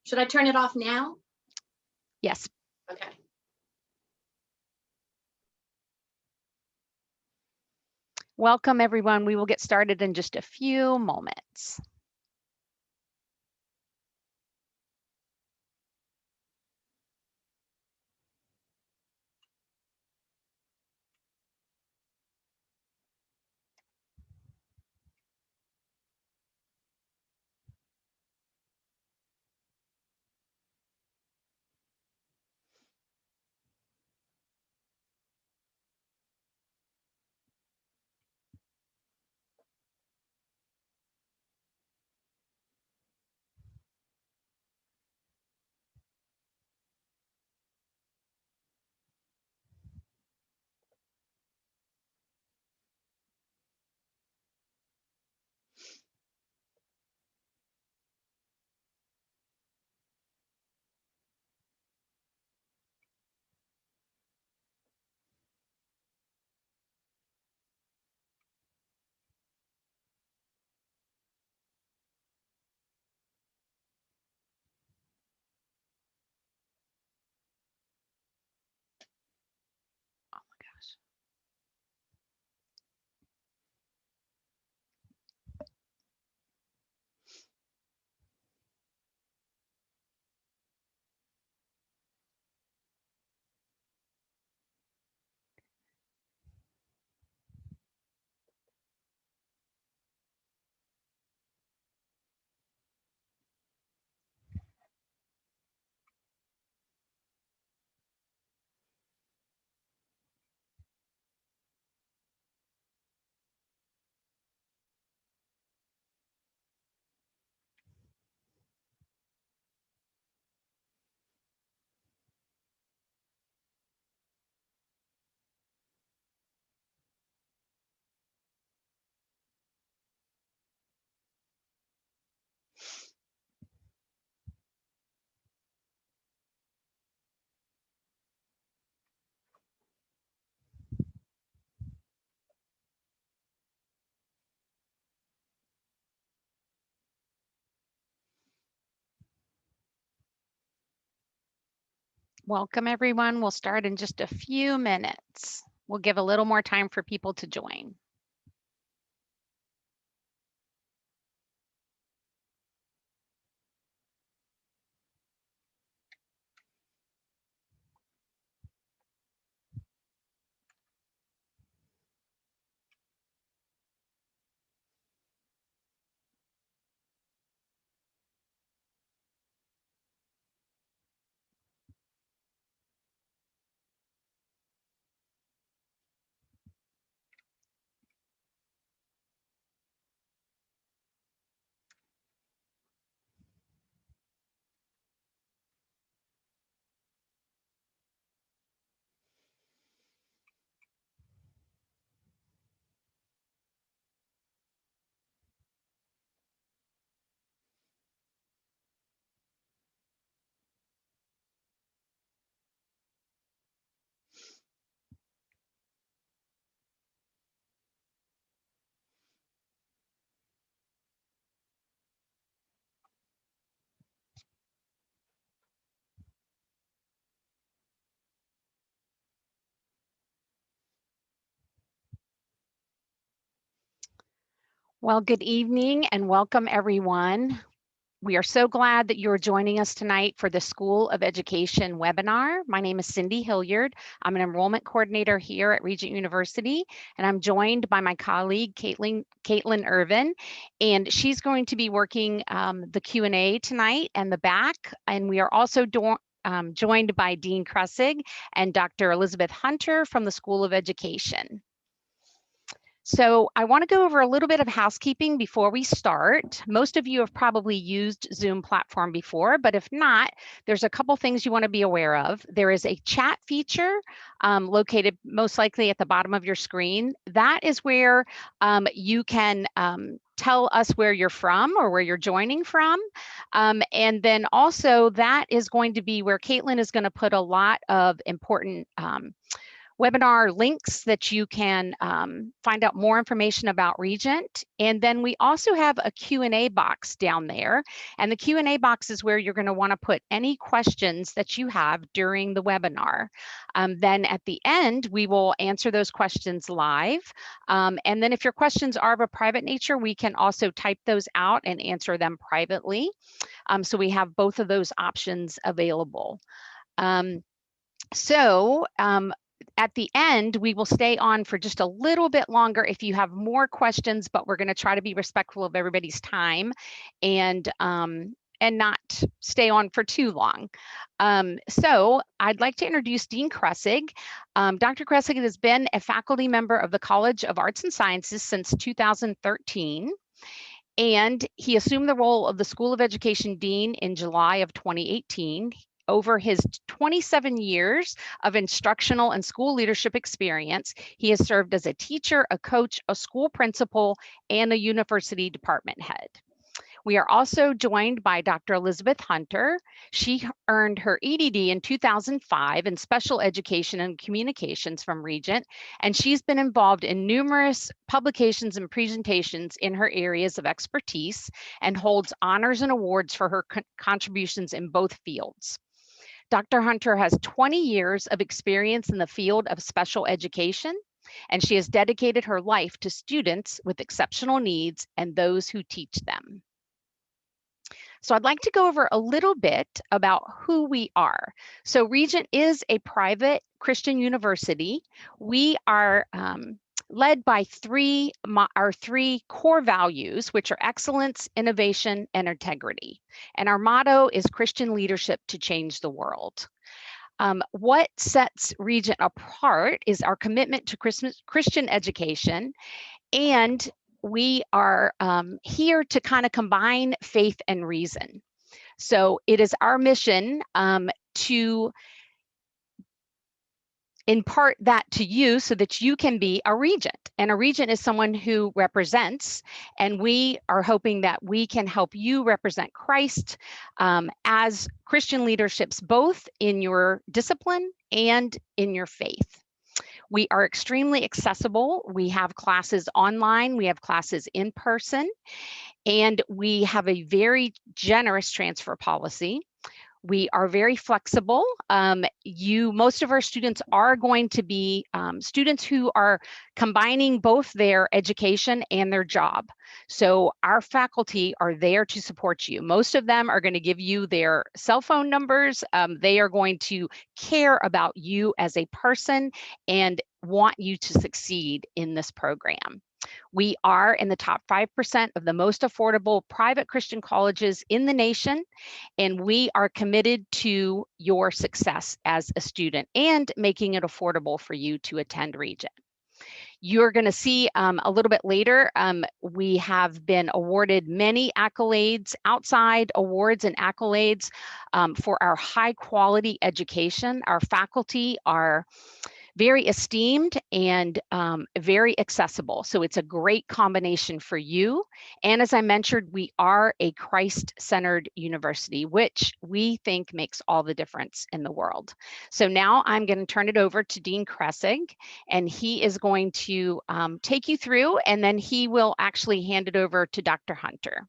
Should I turn it off now? Yes. Okay. Welcome, everyone. We will get started in just a few moments. Welcome, everyone. We'll start in just a few minutes. We'll give a little more time for people to join. Well, good evening and welcome, everyone. We are so glad that you're joining us tonight for the School of Education webinar. My name is Cindy Hilliard. I'm an enrollment coordinator here at Regent University, and I'm joined by my colleague, Caitlin Irvin, and she's going to be working the Q&A tonight and the back, and we are also joined by Dean Kressig and Dr. Elizabeth Hunter from the School of Education. So I want to go over a little bit of housekeeping before we start. Most of you have probably used Zoom platform before, but if not, there's a couple things you want to be aware of. There is a chat feature located most likely at the bottom of your screen. That is where you can tell us where you're from or where you're joining from. And then also that is going to be where Caitlin is going to put a lot of important webinar links that you can find out more information about Regent. And then we also have a Q&A box down there. And the Q&A box is where you're going to want to put any questions that you have during the webinar. Then at the end, we will answer those questions live. And then if your questions are of a private nature, we can also type those out and answer them privately. So we have both of those options available. At the end, we will stay on for just a little bit longer if you have more questions, but we're going to try to be respectful of everybody's time and not stay on for too long. So I'd like to introduce Dean Kressig. Dr. Kressig has been a faculty member of the College of Arts and Sciences since 2013. And he assumed the role of the School of Education Dean in July of 2018. Over his 27 years of instructional and school leadership experience, he has served as a teacher, a coach, a school principal, and a university department head. We are also joined by Dr. Elizabeth Hunter. She earned her EDD in 2005 in special education and communications from Regent, and she's been involved in numerous publications and presentations in her areas of expertise and holds honors and awards for her contributions in both fields. Dr. Hunter has 20 years of experience in the field of special education, and she has dedicated her life to students with exceptional needs and those who teach them. So I'd like to go over a little bit about who we are. So Regent is a private Christian university. We are led by our three core values, which are excellence, innovation, and integrity. And our motto is Christian leadership to change the world. What sets Regent apart is our commitment to Christian education, and we are here to kind of combine faith and reason. So it is our mission to impart that to you so that you can be a regent. And a regent is someone who represents, and we are hoping that we can help you represent Christ as Christian leaderships, both in your discipline and in your faith. We are extremely accessible. We have classes online, we have classes in person, and we have a very generous transfer policy. We are very flexible. Most of our students are going to be students who are combining both their education and their job. So our faculty are there to support you. Most of them are going to give you their cell phone numbers. They are going to care about you as a person and want you to succeed in this program. We are in the top 5% of the most affordable private Christian colleges in the nation, and we are committed to your success as a student and making it affordable for you to attend Regent. You're going to see a little bit later, we have been awarded many accolades, outside awards and accolades for our high quality education. Our faculty are very esteemed and very accessible. So it's a great combination for you. And as I mentioned, we are a Christ-centered university, which we think makes all the difference in the world. So now I'm going to turn it over to Dean Kressig, and he is going to take you through, and then he will actually hand it over to Dr. Hunter.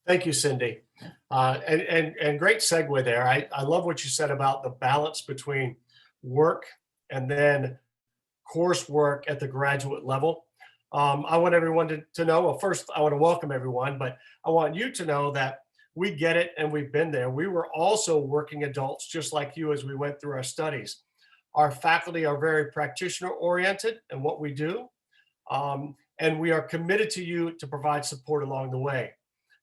Thank you, Cindy. And great segue there. I love what you said about the balance between work and then coursework at the graduate level. I want everyone to know, well, first I want to welcome everyone, but I want you to know that we get it and we've been there. We were also working adults just like you as we went through our studies. Our faculty are very practitioner oriented in what we do. And we are committed to you to provide support along the way.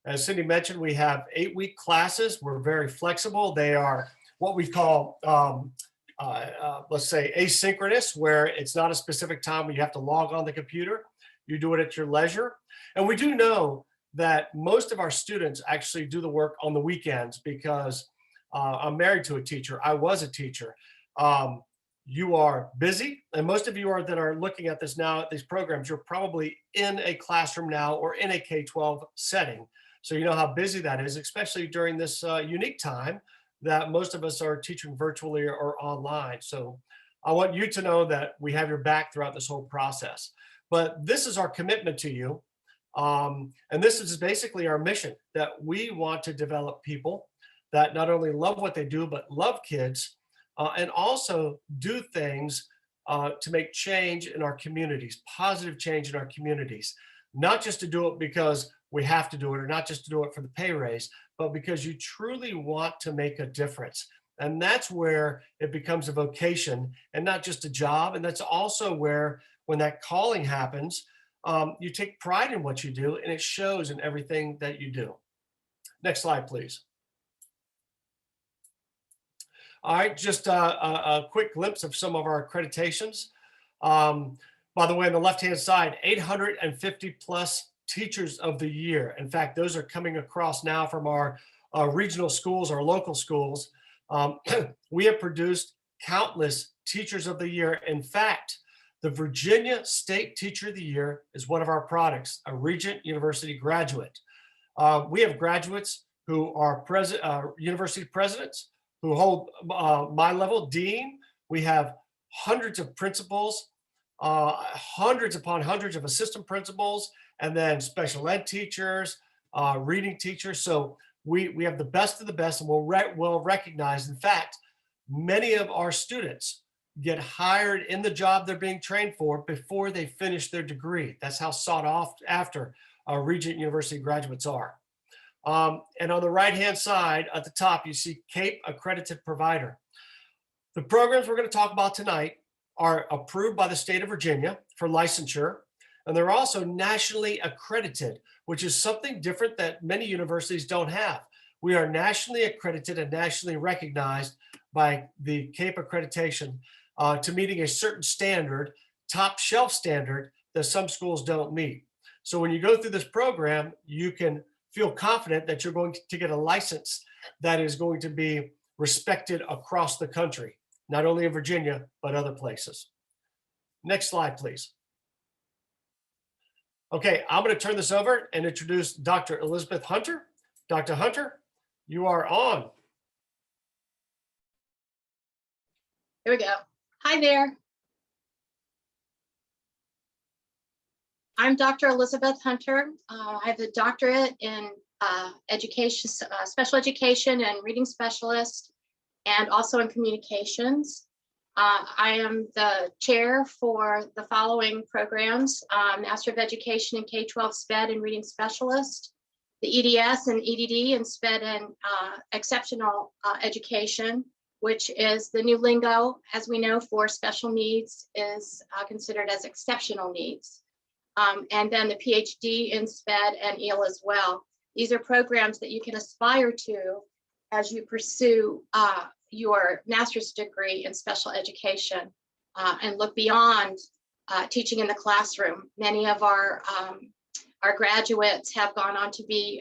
As Cindy mentioned, we have 8-week classes. We're very flexible. They are what we call, let's say, asynchronous, where it's not a specific time when you have to log on the computer. You do it at your leisure. And we do know that most of our students actually do the work on the weekends because I'm married to a teacher. I was a teacher. You are busy, and most of you that are looking at this now at these programs, you're probably in a classroom now or in a K-12 setting. So you know how busy that is, especially during this unique time that most of us are teaching virtually or online. So I want you to know that we have your back throughout this whole process. But this is our commitment to you. And this is basically our mission, that we want to develop people that not only love what they do, but love kids, and also do things to make change in our communities, positive change in our communities, not just to do it because we have to do it, or not just to do it for the pay raise, but because you truly want to make a difference. And that's where it becomes a vocation and not just a job. And that's also where, when that calling happens, you take pride in what you do, and it shows in everything that you do. Next slide, please. All right, just a quick glimpse of some of our accreditations. By the way, on the left-hand side, 850 plus teachers of the year. In fact, those are coming across now from our regional schools, our local schools. We have produced countless teachers of the year. In fact, the Virginia State Teacher of the Year is one of our products, a Regent University graduate. We have graduates who are university presidents, who hold my level, dean. We have hundreds of principals, hundreds upon hundreds of assistant principals, and then special ed teachers, reading teachers. So we have the best of the best, and we'll recognize, in fact, many of our students get hired in the job they're being trained for before they finish their degree. That's how sought after Regent University graduates are. And on the right-hand side at the top, you see CAPE accredited provider. The programs we're going to talk about tonight are approved by the state of Virginia for licensure, and they're also nationally accredited, which is something different that many universities don't have. We are nationally accredited and nationally recognized by the CAPE accreditation to meeting a certain standard, top shelf standard, that some schools don't meet. So when you go through this program, you can feel confident that you're going to get a license that is going to be respected across the country, not only in Virginia, but other places. Next slide, please. Okay, I'm going to turn this over and introduce Dr. Elizabeth Hunter. Dr. Hunter, you are on. Here we go. Hi there. I'm Dr. Elizabeth Hunter. I have a doctorate in education, special education and reading specialist, and also in communications. I am the chair for the following programs: Master of Education in K-12 SPED and Reading Specialist, the EDS and EDD and SPED and Exceptional Education, which is the new lingo, as we know, for special needs is considered as exceptional needs. And then the PhD in SPED and EAL as well. These are programs that you can aspire to as you pursue your master's degree in special education and look beyond teaching in the classroom. Many of our graduates have gone on to be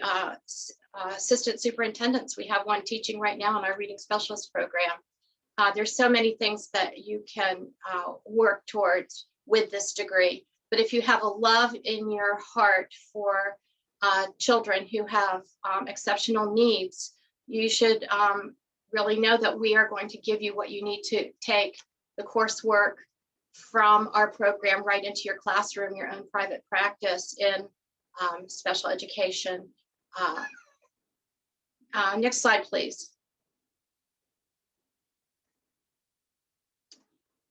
assistant superintendents. We have one teaching right now in our reading specialist program. There's so many things that you can work towards with this degree. But if you have a love in your heart for children who have exceptional needs, you should really know that we are going to give you what you need to take the coursework from our program right into your classroom, your own private practice in special education. Next slide, please.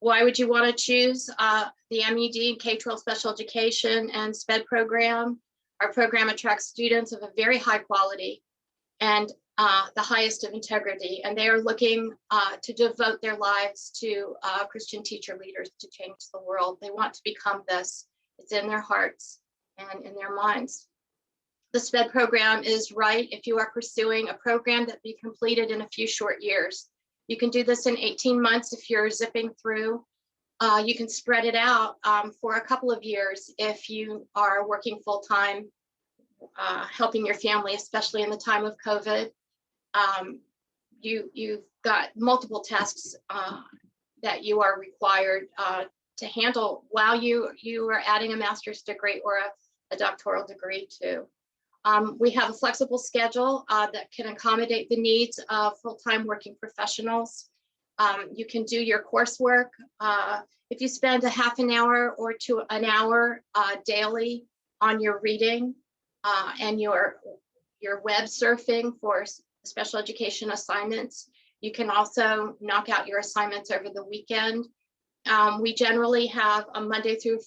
Why would you want to choose the M.Ed, K-12 Special Education and SPED program? Our program attracts students of a very high quality and the highest of integrity, and they are looking to devote their lives to Christian teacher leaders to change the world. They want to become this. It's in their hearts and in their minds. The SPED program is right if you are pursuing a program that be completed in a few short years. You can do this in 18 months if you're zipping through. You can spread it out for a couple of years if you are working full-time, helping your family, especially in the time of COVID. You've got multiple tests that you are required to handle while you are adding a master's degree or a doctoral degree too. We have a flexible schedule that can accommodate the needs of full-time working professionals. You can do your coursework. If you spend a half an hour or to an hour daily on your reading and your web surfing for special education assignments, you can also knock out your assignments over the weekend. We generally have a Monday through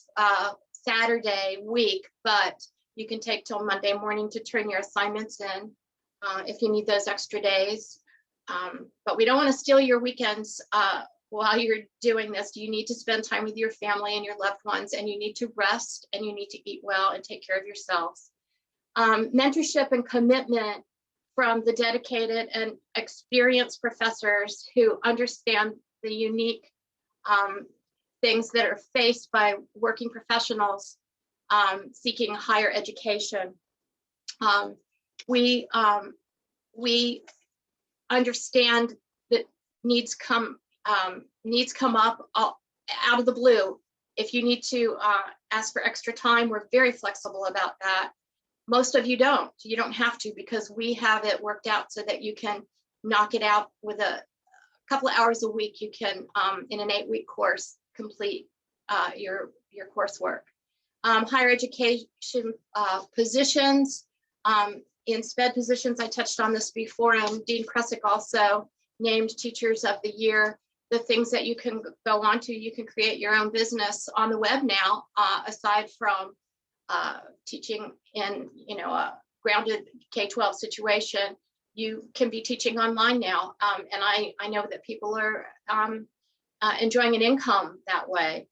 Saturday week, but you can take till Monday morning to turn your assignments in if you need those extra days. But we don't want to steal your weekends while you're doing this. You need to spend time with your family and your loved ones, and you need to rest, and you need to eat well and take care of yourselves. Mentorship and commitment from the dedicated and experienced professors who understand the unique things that are faced by working professionals seeking higher education. We understand that needs come up out of the blue. If you need to ask for extra time, we're very flexible about that. Most of you don't. You don't have to, because we have it worked out so that you can knock it out with a couple of hours a week. You can, in an 8-week course, complete your coursework. Higher education positions, in SPED positions, I touched on this before, and Dean Kressig also named Teachers of the Year. The things that you can go on to, you can create your own business on the web now, aside from teaching in a grounded K-12 situation. You can be teaching online now, and I know that people are enjoying an income that way,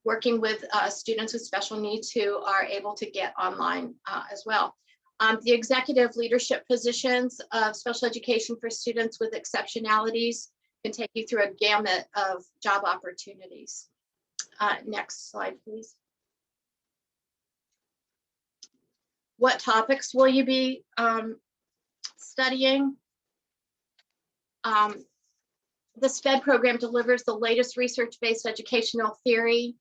working with students with special needs who are able to get online as well. The executive leadership positions of special education for students with exceptionalities can take you through a gamut of job opportunities. Next slide, please. What topics will you be studying? The SPED program delivers the latest research-based educational theory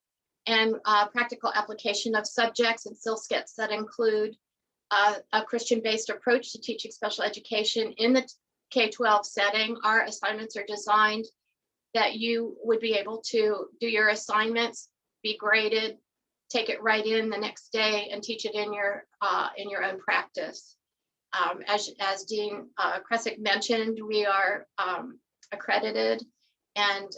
and practical application of subjects and skill sets that include a Christian-based approach to teaching special education in the K-12 setting. Our assignments are designed that you would be able to do your assignments, be graded, take it right in the next day, and teach it in your own practice. As Dean Kressig mentioned, we are accredited, and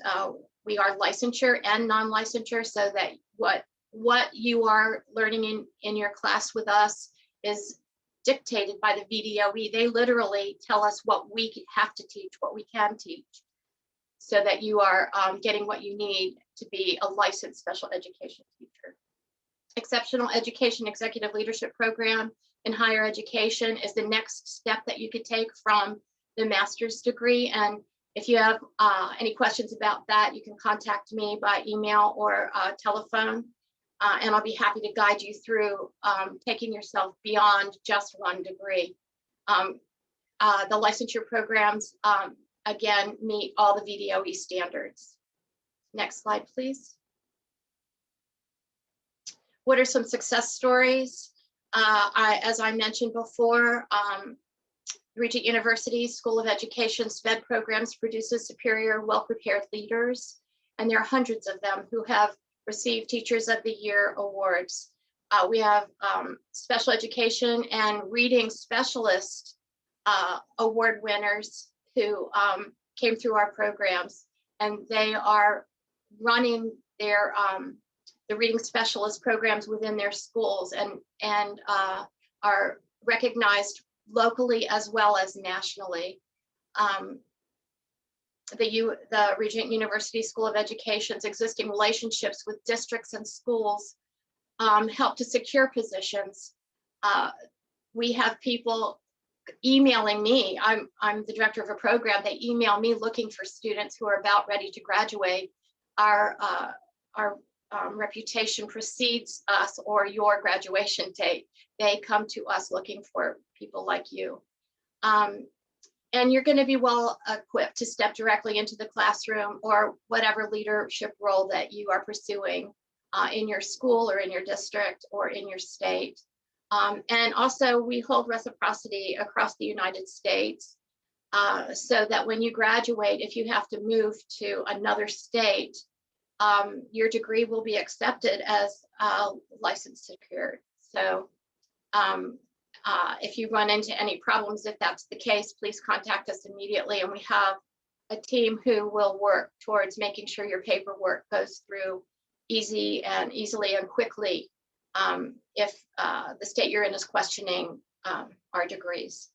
we are licensure and non-licensure, so that what you are learning in your class with us is dictated by the VDOE. They literally tell us what we have to teach, what we can teach, so that you are getting what you need to be a licensed special education teacher. Exceptional Education Executive Leadership Program in higher education is the next step that you could take from the master's degree. And if you have any questions about that, you can contact me by email or telephone, and I'll be happy to guide you through taking yourself beyond just one degree. The licensure programs, again, meet all the VDOE standards. Next slide, please. What are some success stories? As I mentioned before, Regent University School of Education SPED programs produces superior, well-prepared leaders, and there are hundreds of them who have received Teachers of the Year awards. We have special education and reading specialist award winners who came through our programs, and they are running their the reading specialist programs within their schools, and are recognized locally as well as nationally. The Regent University School of Education's existing relationships with districts and schools help to secure positions. We have people emailing me. I'm the director of a program. They email me looking for students who are about ready to graduate. Our reputation precedes us or your graduation date. They come to us looking for people like you. And you're going to be well equipped to step directly into the classroom or whatever leadership role that you are pursuing in your school or in your district or in your state. And also we hold reciprocity across the United States, so that when you graduate, if you have to move to another state, your degree will be accepted as licensed secured. So if you run into any problems, if that's the case, please contact us immediately. And we have a team who will work towards making sure your paperwork goes through easily and quickly, if the state you're in is questioning our degrees.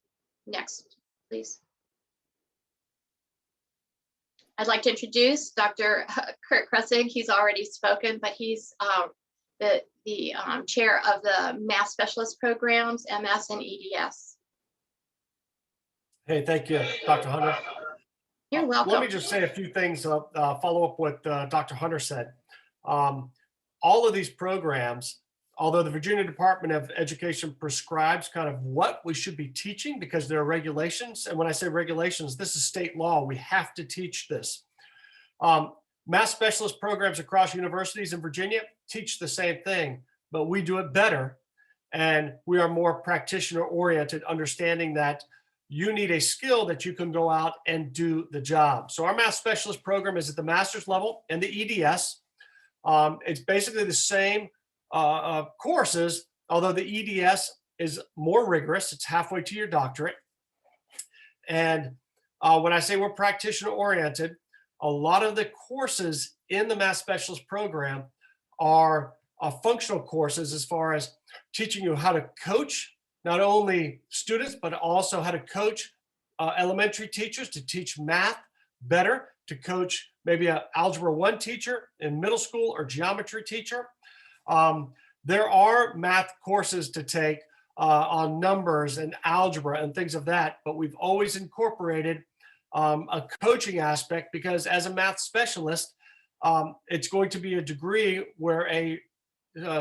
Next, please. I'd like to introduce Dr. Kurt Kressig. He's already spoken, but he's the chair of the Math Specialist Programs, MS and EDS. Hey, thank you, Dr. Hunter. You're welcome. Let me just say a few things, follow up what Dr. Hunter said. All of these programs, although the Virginia Department of Education prescribes kind of what we should be teaching because there are regulations, and when I say regulations, this is state law, we have to teach this. Math specialist programs across universities in Virginia teach the same thing, but we do it better, and we are more practitioner oriented, understanding that you need a skill that you can go out and do the job. So our math specialist program is at the master's level and the EDS. It's basically the same courses, although the EDS is more rigorous. It's halfway to your doctorate. And when I say we're practitioner oriented, a lot of the courses in the math specialist program are functional courses as far as teaching you how to coach not only students, but also how to coach elementary teachers to teach math better, to coach maybe an Algebra 1 teacher in middle school or geometry teacher. There are math courses to take on numbers and algebra and things of that, but we've always incorporated a coaching aspect because as a math specialist, it's going to be a degree where a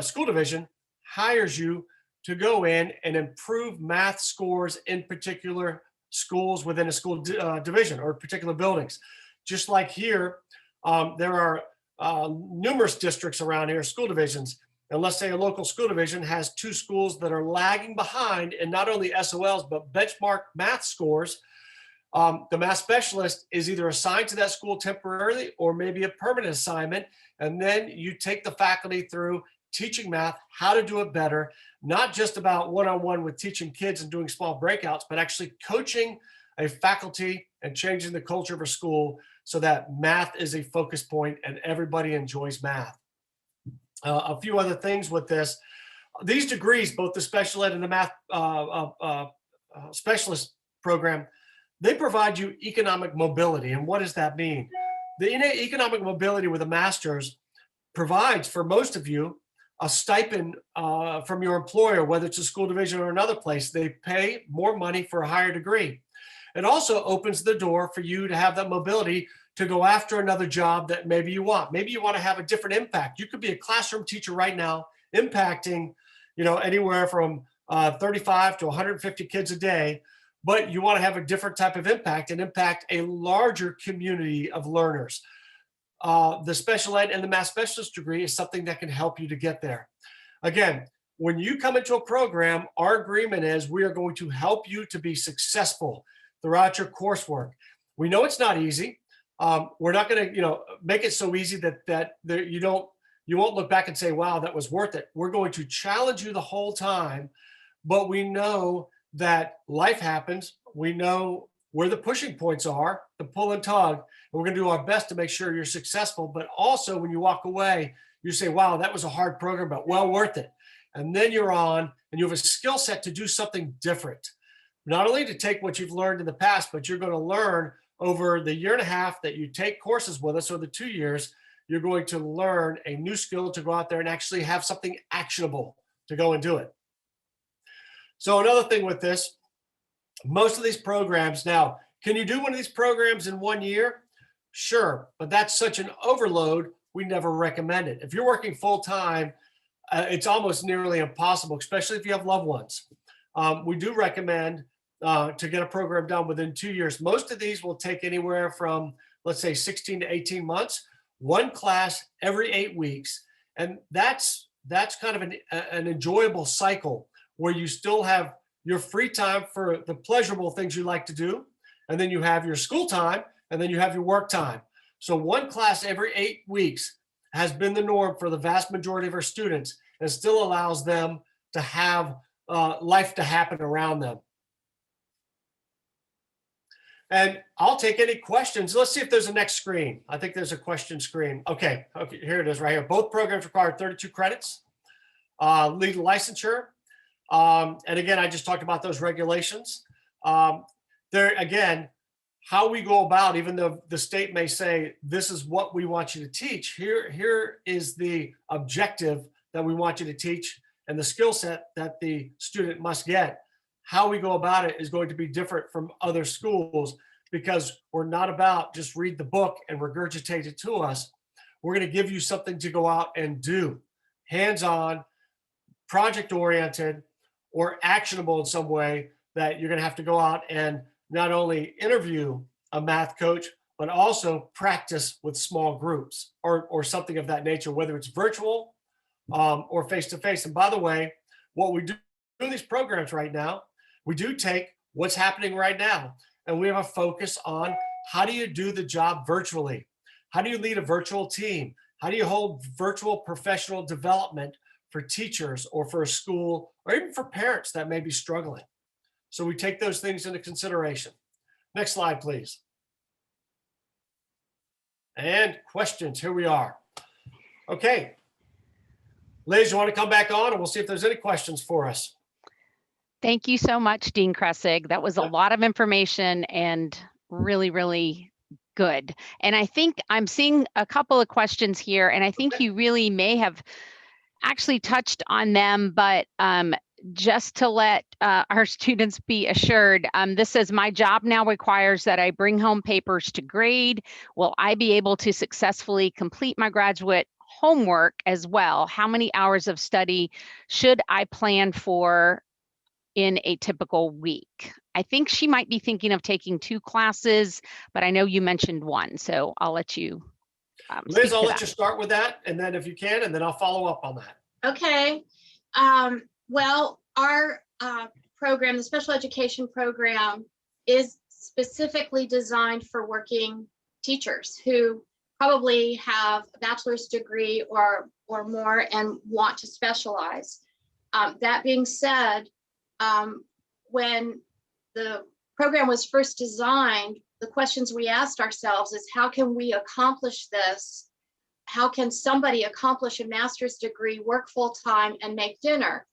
school division hires you to go in and improve math scores in particular schools within a school division or particular buildings. Just like here, there are numerous districts around here, school divisions, and let's say a local school division has 2 schools that are lagging behind in not only SOLs, but benchmark math scores. The math specialist is either assigned to that school temporarily or maybe a permanent assignment. And then you take the faculty through teaching math, how to do it better, not just about one-on-one with teaching kids and doing small breakouts, but actually coaching a faculty and changing the culture of a school so that math is a focus point and everybody enjoys math. A few other things with this. These degrees, both the special ed and the math specialist program, they provide you economic mobility. And what does that mean? The economic mobility with a master's provides for most of you a stipend from your employer, whether it's a school division or another place. They pay more money for a higher degree. It also opens the door for you to have that mobility to go after another job that maybe you want. Maybe you want to have a different impact. You could be a classroom teacher right now, impacting, anywhere from 35 to 150 kids a day, but you want to have a different type of impact and impact a larger community of learners. The special ed and the math specialist degree is something that can help you to get there. Again, when you come into a program, our agreement is we are going to help you to be successful throughout your coursework. We know it's not easy. We're not going to, make it so easy that you won't look back and say, wow, that was worth it. We're going to challenge you the whole time, but we know that life happens. We know where the pushing points are, the pull and tug, and we're going to do our best to make sure you're successful. But also when you walk away, you say, wow, that was a hard program, but well worth it. And then you're on and you have a skill set to do something different. Not only to take what you've learned in the past, but you're going to learn over the year and a half that you take courses with us, or the 2 years, you're going to learn a new skill to go out there and actually have something actionable to go and do it. So another thing with this, most of these programs now, can you do one of these programs in 1 year? Sure, but that's such an overload, we never recommend it. If you're working full time, it's almost nearly impossible, especially if you have loved ones. We do recommend to get a program done within 2 years. Most of these will take anywhere from, let's say, 16 to 18 months, one class every 8 weeks. And that's kind of an enjoyable cycle where you still have your free time for the pleasurable things you like to do, and then you have your school time, and then you have your work time. So one class every 8 weeks has been the norm for the vast majority of our students, and still allows them to have life to happen around them. And I'll take any questions. Let's see if there's a next screen. I think there's a question screen. Okay, here it is right here. Both programs require 32 credits, legal licensure. And again, I just talked about those regulations. There again, how we go about, even though the state may say, this is what we want you to teach, here is the objective that we want you to teach and the skill set that the student must get. How we go about it is going to be different from other schools, because we're not about just read the book and regurgitate it to us. We're going to give you something to go out and do, hands-on, project-oriented, or actionable in some way, that you're going to have to go out and not only interview a math coach, but also practice with small groups or something of that nature, whether it's virtual or face-to-face. And by the way, what we do in these programs right now, we do take what's happening right now, and we have a focus on how do you do the job virtually? How do you lead a virtual team? How do you hold virtual professional development for teachers or for a school, or even for parents that may be struggling? So we take those things into consideration. Next slide, please. And questions, here we are. Okay. Liz, you want to come back on and we'll see if there's any questions for us. Thank you so much, Dean Kressig. That was a lot of information and really, really good. And I think I'm seeing a couple of questions here, and I think you really may have actually touched on them, but just to let our students be assured, this says, my job now requires that I bring home papers to grade. Will I be able to successfully complete my graduate homework as well? How many hours of study should I plan for in a typical week? I think she might be thinking of taking 2 classes, but I know you mentioned 1, so I'll let you Liz, I'll let you start with that, and then if you can, and then I'll follow up on that. Okay. Well, our program, the special education program, is specifically designed for working teachers who probably have a bachelor's degree or more and want to specialize. That being said, when the program was first designed, the questions we asked ourselves is, how can we accomplish this? How can somebody accomplish a master's degree, work full-time, and make dinner?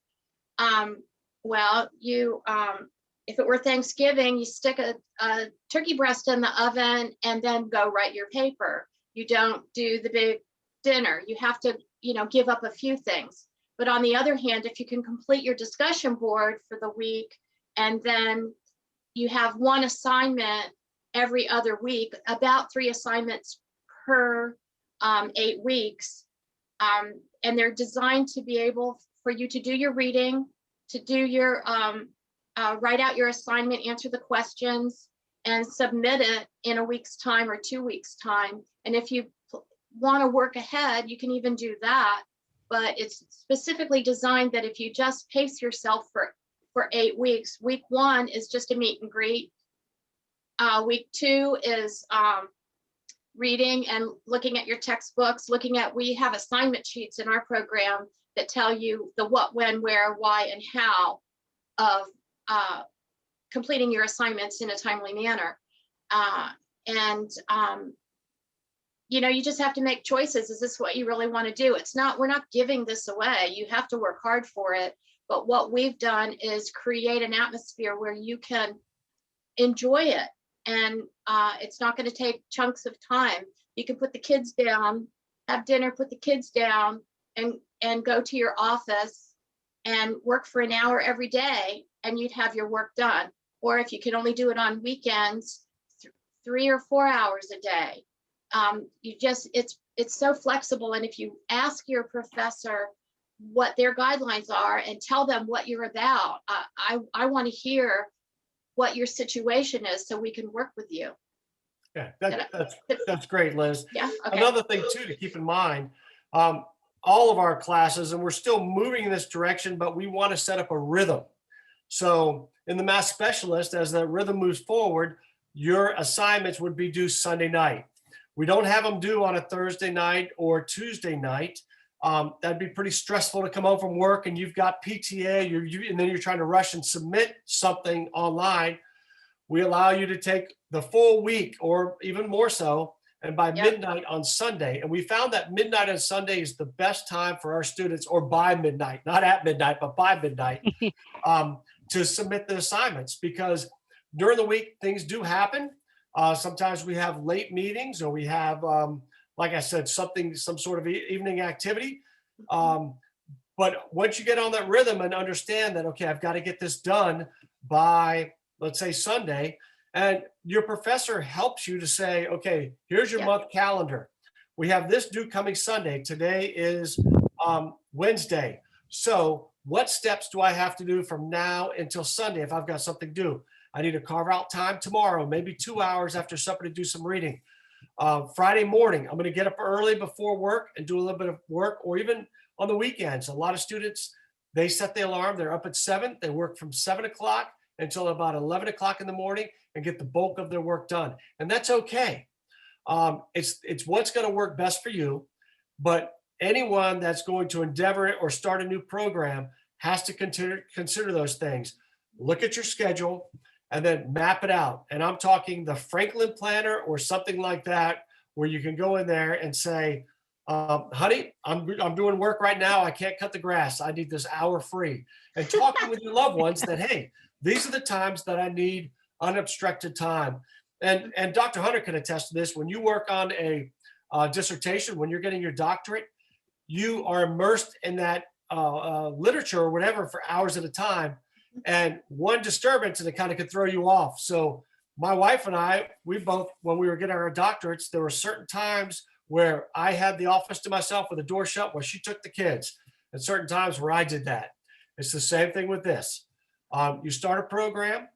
Well, if it were Thanksgiving, you stick a turkey breast in the oven and then go write your paper. You don't do the big dinner. You have to, give up a few things. But on the other hand, if you can complete your discussion board for the week, and then you have 1 assignment every other week, about 3 assignments per 8 weeks, and they're designed to be able for you to do your reading, to do your write out your assignment, answer the questions, and submit it in a week's time or 2 weeks' time. And if you want to work ahead, you can even do that. But it's specifically designed that if you just pace yourself for 8 weeks, week 1 is just a meet and greet. Week 2 is reading and looking at your textbooks, we have assignment sheets in our program that tell you the what, when, where, why, and how of completing your assignments in a timely manner. You just have to make choices. Is this what you really want to do? We're not giving this away. You have to work hard for it. But what we've done is create an atmosphere where you can enjoy it. And it's not going to take chunks of time. You can put the kids down, have dinner, put the kids down, and go to your office and work for an hour every day, and you'd have your work done. Or if you can only do it on weekends, 3 or 4 hours a day. It's so flexible. And if you ask your professor what their guidelines are and tell them what you're about, I want to hear what your situation is so we can work with you. Yeah, that's great, Liz. Yeah. Okay. Another thing too to keep in mind, all of our classes, and we're still moving in this direction, but we want to set up a rhythm. So in the math specialist, as the rhythm moves forward, your assignments would be due Sunday night. We don't have them due on a Thursday night or Tuesday night. That'd be pretty stressful to come home from work and you've got PTA, and then you're trying to rush and submit something online. We allow you to take the full week or even more so, and by midnight on Sunday. And we found that midnight on Sunday is the best time for our students, or by midnight, not at midnight, but by midnight, to submit the assignments, because during the week, things do happen. Sometimes we have late meetings, or we have, like I said, some sort of evening activity. But once you get on that rhythm and understand that, okay, I've got to get this done by, let's say, Sunday, and your professor helps you to say, okay, here's your month calendar. We have this due coming Sunday. Today is Wednesday. So what steps do I have to do from now until Sunday if I've got something due? I need to carve out time tomorrow, maybe 2 hours after supper to do some reading. Friday morning, I'm going to get up early before work and do a little bit of work, or even on the weekends. A lot of students, they set the alarm. They're up at 7. They work from 7 o'clock until about 11 o'clock in the morning and get the bulk of their work done. And that's okay. It's what's going to work best for you. But anyone that's going to endeavor it or start a new program has to consider those things. Look at your schedule and then map it out. And I'm talking the Franklin Planner or something like that, where you can go in there and say, honey, I'm doing work right now. I can't cut the grass. I need this hour free. And talking with your loved ones that, hey, these are the times that I need unobstructed time. And Dr. Hunter can attest to this. When you work on a dissertation, when you're getting your doctorate, you are immersed in that literature or whatever for hours at a time. And one disturbance and it kind of could throw you off. So my wife and I, we both, when we were getting our doctorates, there were certain times where I had the office to myself with the door shut while she took the kids, and certain times where I did that. It's the same thing with this. You start a program.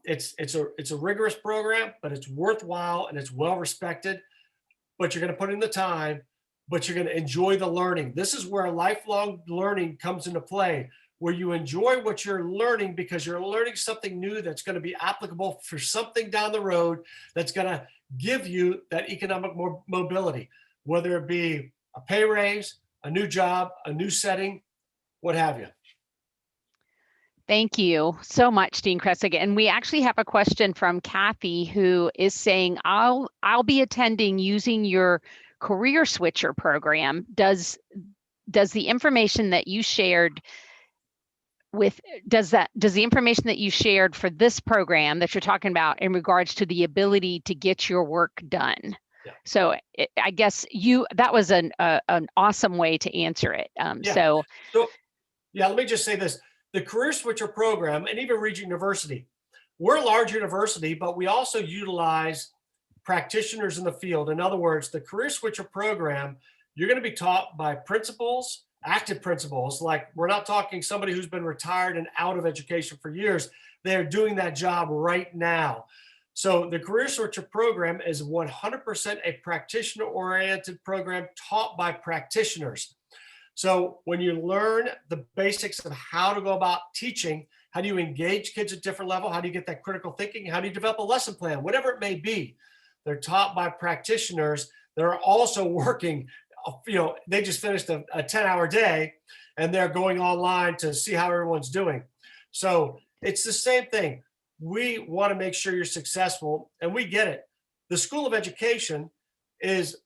It's a rigorous program, but it's worthwhile and it's well respected. But you're going to put in the time, but you're going to enjoy the learning. This is where lifelong learning comes into play, where you enjoy what you're learning because you're learning something new that's going to be applicable for something down the road that's going to give you that economic mobility, whether it be a pay raise, a new job, a new setting, what have you. Thank you so much, Dean Kressig. And we actually have a question from Kathy, who is saying, I'll be attending using your career switcher program. Does the information that you shared does the information that you shared for this program that you're talking about in regards to the ability to get your work done? Yeah. So I guess that was an awesome way to answer it. So let me just say this. The Career Switcher program, and even Regent University, we're a large university, but we also utilize practitioners in the field. In other words, the Career Switcher program, you're going to be taught by principals, active principals. Like, we're not talking somebody who's been retired and out of education for years. They're doing that job right now. So the Career Switcher program is 100% a practitioner-oriented program taught by practitioners. So when you learn the basics of how to go about teaching, how do you engage kids at different level? How do you get that critical thinking? How do you develop a lesson plan? Whatever it may be, they're taught by practitioners that are also working. They just finished a 10-hour day and they're going online to see how everyone's doing. So it's the same thing. We want to make sure you're successful, and we get it. The School of Education is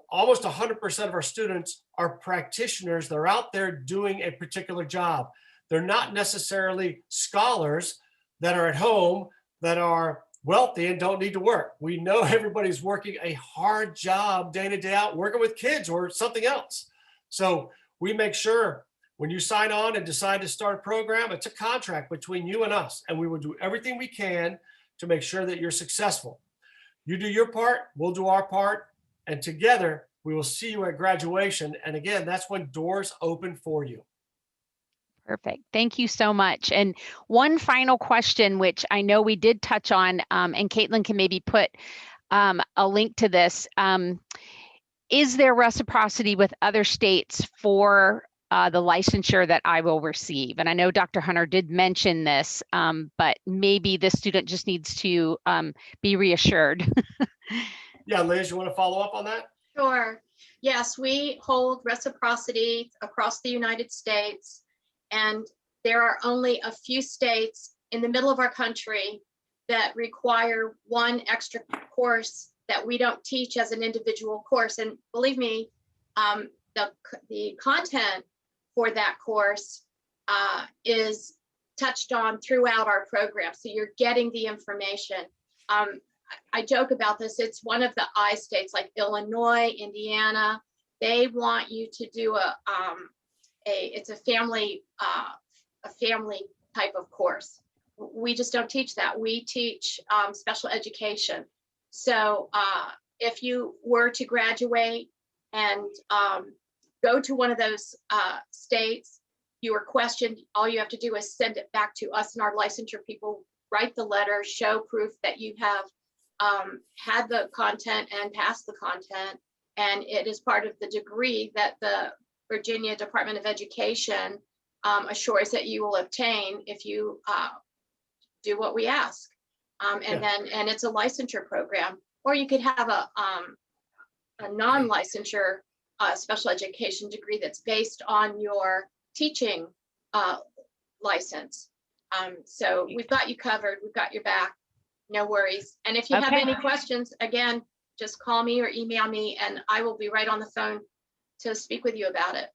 almost 100% of our students are practitioners. They're out there doing a particular job. They're not necessarily scholars that are at home, that are wealthy and don't need to work. We know everybody's working a hard job day in and day out, working with kids or something else. So we make sure when you sign on and decide to start a program, it's a contract between you and us, and we will do everything we can to make sure that you're successful. You do your part, we'll do our part. And together, we will see you at graduation. And again, that's when doors open for you. Perfect. Thank you so much. And one final question, which I know we did touch on, and Caitlin can maybe put a link to this. is there reciprocity with other states for the licensure that I will receive? And I know Dr. Hunter did mention this, but maybe the student just needs to be reassured. Yeah, Liz, you want to follow up on that? Sure. Yes, we hold reciprocity across the United States, and there are only a few states in the middle of our country that require one extra course that we don't teach as an individual course. And believe me, the content for that course is touched on throughout our program. So you're getting the information. I joke about this. It's one of the I states like Illinois, Indiana. They want you to do it's a family type of course. We just don't teach that. We teach special education. So if you were to graduate and go to one of those states, you were questioned, all you have to do is send it back to us, and our licensure people write the letter, show proof that you have had the content and passed the content, and it is part of the degree that the Virginia Department of Education assures that you will obtain if you do what we ask. And it's a licensure program. Or you could have a non-licensure special education degree that's based on your teaching license. So we've got you covered. We've got your back. No worries. And if you have any questions, again, just call me or email me, and I will be right on the phone to speak with you about it.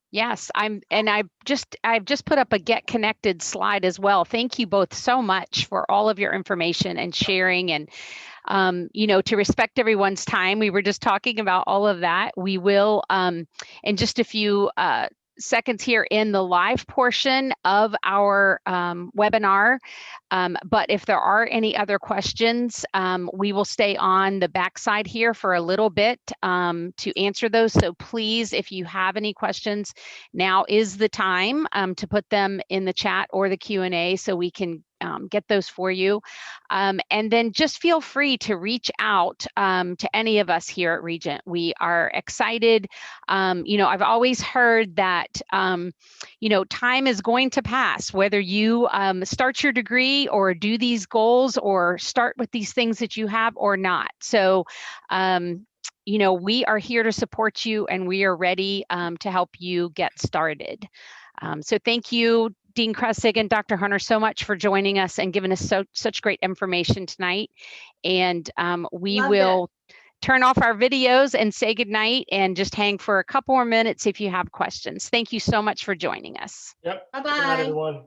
Yes, I've just put up a Get Connected slide as well. Thank you both so much for all of your information and sharing, and to respect everyone's time. We were just talking about all of that. We will in just a few seconds here in the live portion of our webinar. But if there are any other questions, we will stay on the backside here for a little bit to answer those. So please, if you have any questions, now is the time to put them in the chat or the Q&A so we can get those for you. And then just feel free to reach out to any of us here at Regent. We are excited. I've always heard that, time is going to pass, whether you start your degree or do these goals or start with these things that you have or not. So, we are here to support you, and we are ready to help you get started. So thank you, Dean Kressig and Dr. Hunter, so much for joining us and giving us such great information tonight. And we will turn off our videos and say goodnight and just hang for a couple more minutes if you have questions. Thank you so much for joining us. Yep. Bye-bye. Good night, everyone.